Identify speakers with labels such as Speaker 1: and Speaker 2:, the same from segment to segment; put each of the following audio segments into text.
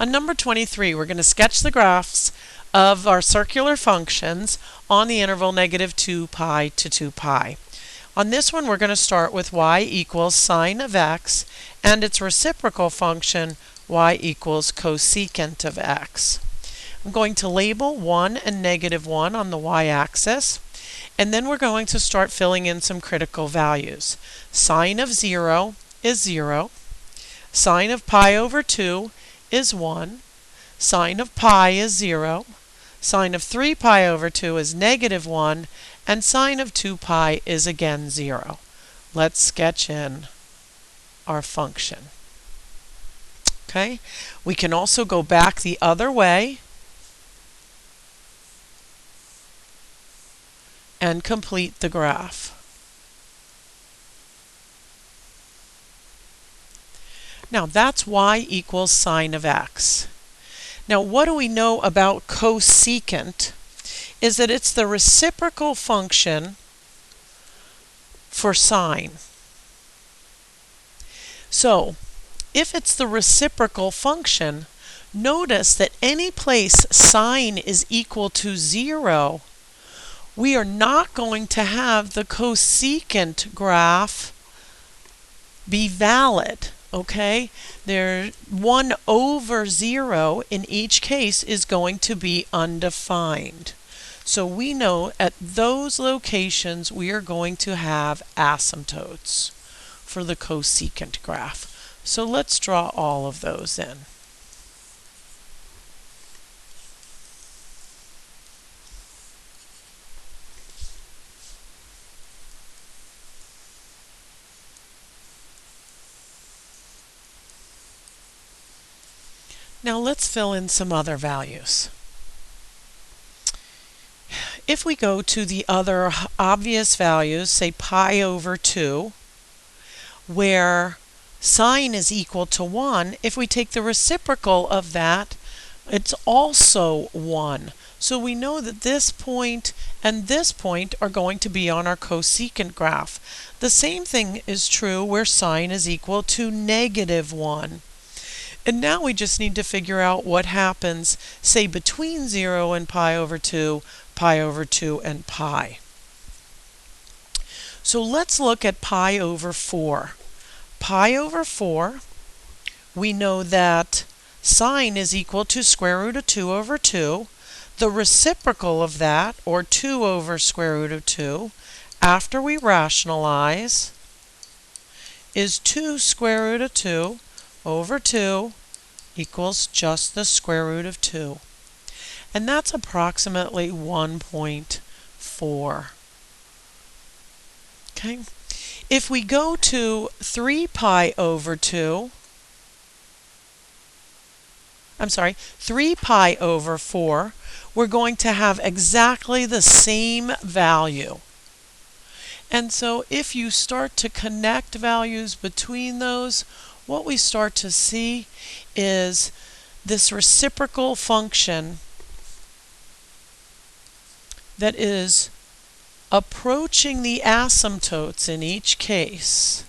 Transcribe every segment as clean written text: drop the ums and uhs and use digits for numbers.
Speaker 1: On number 23, we're going to sketch the graphs of our circular functions on the interval -2 pi to 2 pi. On this one, we're going to start with y equals sine of x and its reciprocal function y equals cosecant of x. I'm going to label 1 and -1 on the y-axis, and then we're going to start filling in some critical values. Sine of 0 is 0. Sine of pi over 2 is 1. Sine of pi is 0. Sine of 3 pi over 2 is -1. And sine of 2 pi is again 0. Let's sketch in our function. Okay, we can also go back the other way and complete the graph. Now that's y equals sine of x. Now what do we know about cosecant? Is that it's the reciprocal function for sine. So if it's the reciprocal function, notice that any place sine is equal to 0, we are not going to have the cosecant graph be valid. Okay, there 1 over 0 in each case is going to be undefined. So we know at those locations we are going to have asymptotes for the cosecant graph. So let's draw all of those in. Now let's fill in some other values. If we go to the other obvious values, say pi over 2, where sine is equal to 1, if we take the reciprocal of that, it's also 1. So we know that this point and this point are going to be on our cosecant graph. The same thing is true where sine is equal to -1. And now we just need to figure out what happens, say, between 0 and pi over 2, pi over 2, and pi. So let's look at pi over 4. Pi over 4, we know that sine is equal to square root of 2 over 2. The reciprocal of that, or 2 over square root of 2, after we rationalize, is 2 square root of 2 over 2 equals just the square root of 2. And that's approximately 1.4. Okay. If we go to 3 pi over 2, 3 pi over 4, we're going to have exactly the same value. And so if you start to connect values between those, what we start to see is this reciprocal function that is approaching the asymptotes in each case.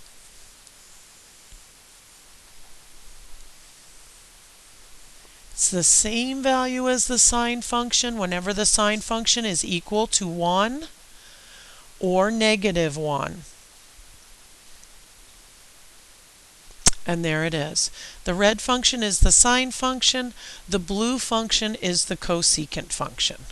Speaker 1: It's the same value as the sine function whenever the sine function is equal to 1 or -1. And there it is. The red function is the sine function, the blue function is the cosecant function.